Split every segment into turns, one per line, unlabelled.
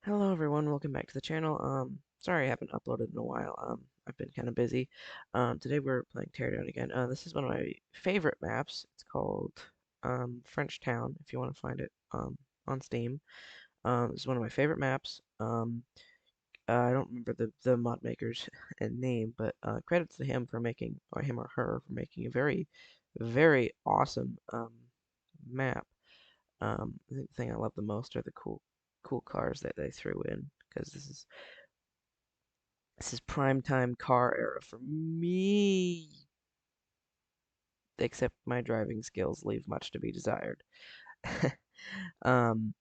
Hello everyone, welcome back to the channel. Sorry I haven't uploaded in a while. I've been kind of busy. Today we're playing Teardown again. This is one of my favorite maps. It's called French Town, if you want to find it on Steam. This is one of my favorite maps. I don't remember the mod maker's name, but credits to him for making, or him or her for making a very awesome map. I think the thing I love the most are the cool cars that they threw in, because this is prime time car era for me. Except my driving skills leave much to be desired. um,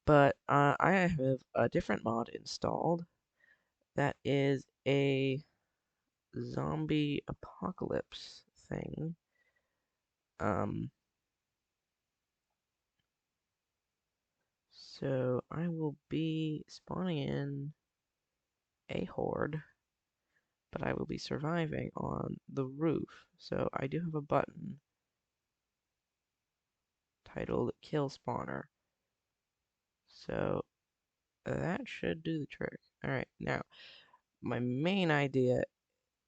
but I have a different mod installed that is a zombie apocalypse thing. Um, so I will be spawning in a horde, but I will be surviving on the roof. So I do have a button titled Kill Spawner. So that should do the trick. Alright, now, my main idea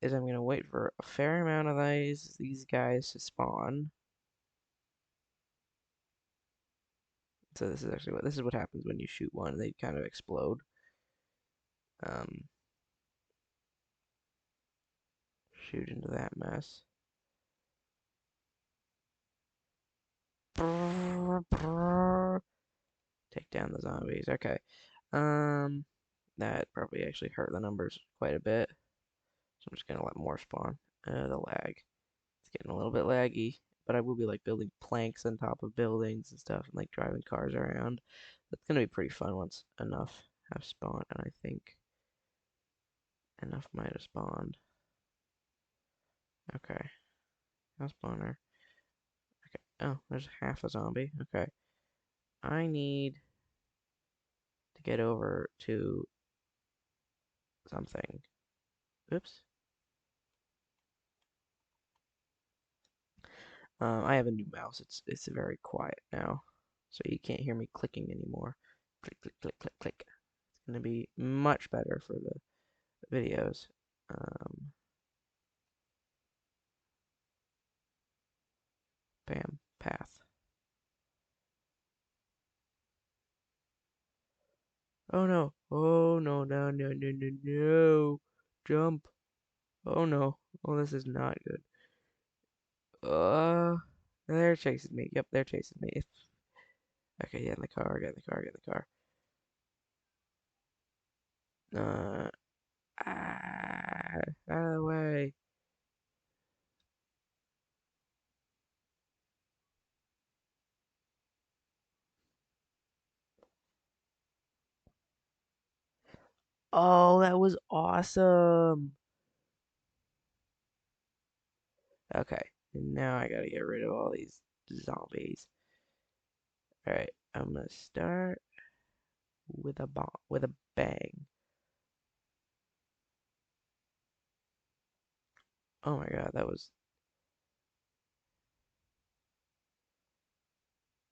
is I'm going to wait for a fair amount of these guys to spawn. So this is what happens when you shoot one. They kind of explode. Um, shoot into that mess. Take down the zombies. Okay. Um, that probably actually hurt the numbers quite a bit. So I'm just gonna let more spawn. The lag. It's getting a little bit laggy, but I will be like building planks on top of buildings and stuff, and like driving cars around. That's gonna be pretty fun once enough have spawned, and I think enough might have spawned. Okay, now spawner. Okay. Oh, there's half a zombie. Okay. I need to get over to something. Oops. I have a new mouse. It's very quiet now, so you can't hear me clicking anymore. Click, click, click, click, click. It's gonna be much better for the videos. Um, Bam, path. Oh no! Oh no! No! No! No! No! No! Jump! Oh no! Oh, this is not good. Uh, they're chasing me. Yep, they're chasing me. Okay, get in the car. Get in the car. Get in the car. Uh, out of the way. Oh, that was awesome. Okay, and now I gotta get rid of all these zombies. All right, I'm gonna start with a bomb, with a bang. Oh my God, that was.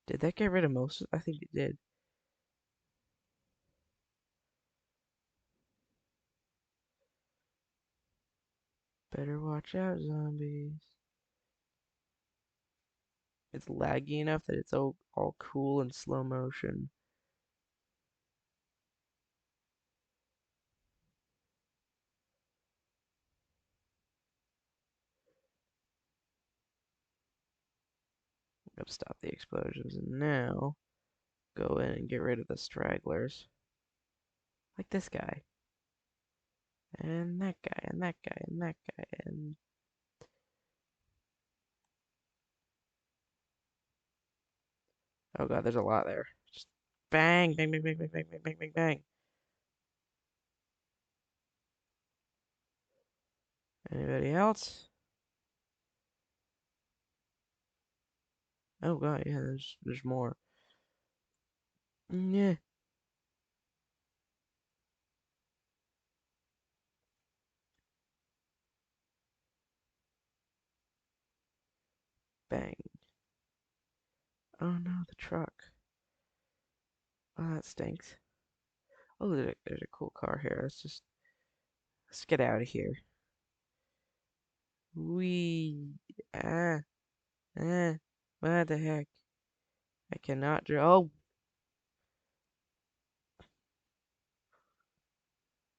Did that get rid of most? I think it did. Better watch out, zombies. It's laggy enough that it's all cool and slow motion. I'll stop the explosions and now go in and get rid of the stragglers. Like this guy. And that guy, and that guy, and that guy, and oh God, there's a lot there. Just bang, bang, bang, bang, bang, bang, bang, bang, bang, bang. Anybody else? Oh God, yeah, there's more. Yeah, bang. Oh no, the truck. Oh, that stinks. Oh, there's a cool car here. Let's get out of here. Wee. Ah. Ah. What the heck? I cannot drive. Oh,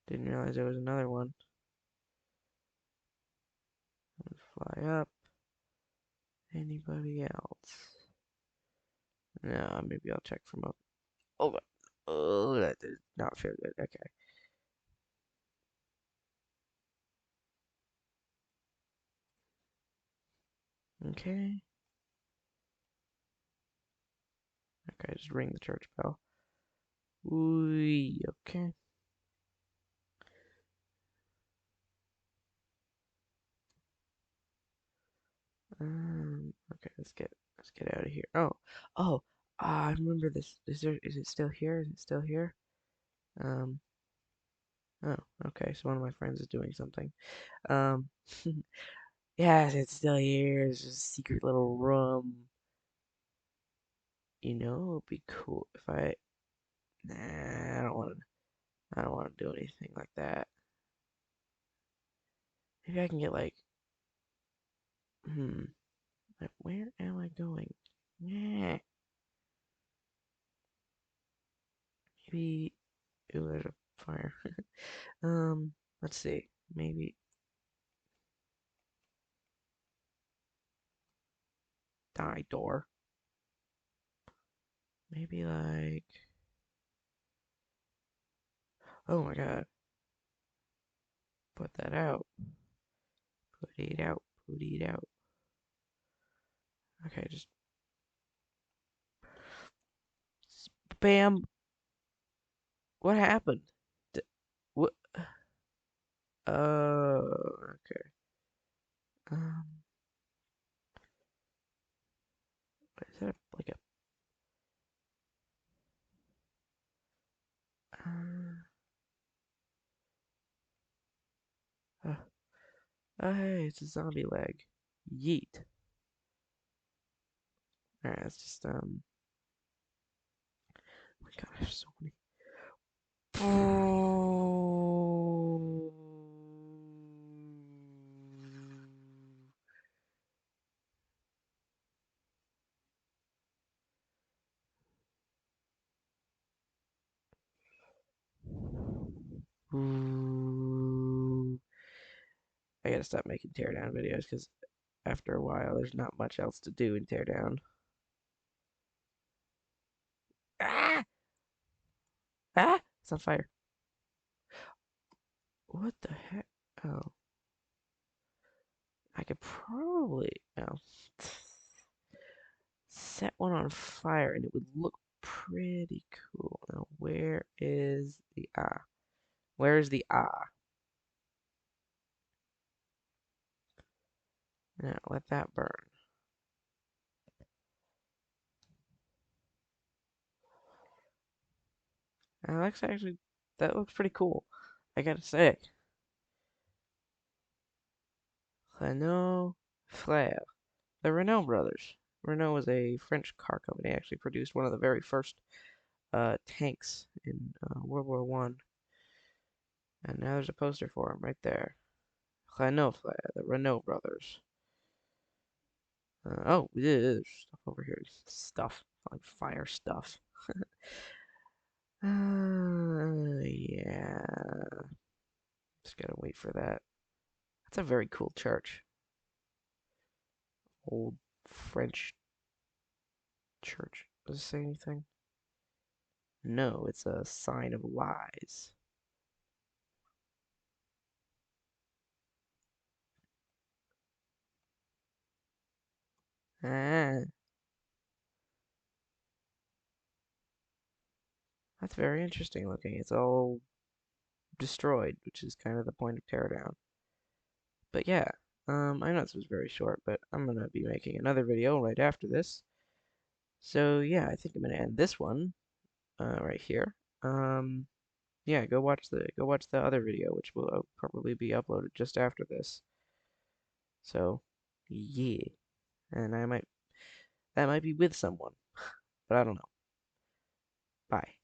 didn't realize there was another one. Fly up. Anybody else? No, maybe I'll check from up. Oh, oh, that did not feel good. Okay. Okay. Okay, just ring the church bell. Ooh, okay. Okay, let's get out of here. Oh, I remember this. Is it still here? Is it still here? Um, oh, okay, so one of my friends is doing something. Um, yes, it's still here. It's just a secret little room. You know, it'd be cool if nah, I don't want to do anything like that. Maybe I can get like, hmm, like, where am I going? Yeah, maybe, ooh, there's a fire. Um, let's see, maybe die door. Maybe like, oh my god, put that out. Put it out. Put it out. Okay, just spam. What happened? D what? Okay. Um, is that like uh, oh hey, it's a zombie leg. Yeet. Alright, let's just oh my god, I have so many. Ooh. I gotta stop making teardown videos because after a while, there's not much else to do in teardown. Ah! Ah! It's on fire. What the heck? Oh, I could probably set one on fire and it would look pretty cool. Now, where is the ah? Where is the ah? Now, let that burn. Alex, actually, that looks pretty cool. I gotta say. Renault Flair. The Renault brothers. Renault was a French car company. Actually produced one of the very first tanks in World War One. And now there's a poster for him right there. Renault Flair, the Renault brothers. Oh, there's stuff over here. Stuff. Like fire stuff. Yeah. Just gotta wait for that. That's a very cool church. Old French church. Does it say anything? No, it's a sign of lies. Ah, that's very interesting looking. It's all destroyed, which is kind of the point of teardown. But yeah, I know this was very short, but I'm gonna be making another video right after this. So yeah, I think I'm gonna end this one right here. Yeah, go watch the other video, which will probably be uploaded just after this. So yeah, and I might that might be with someone, but I don't know. Bye.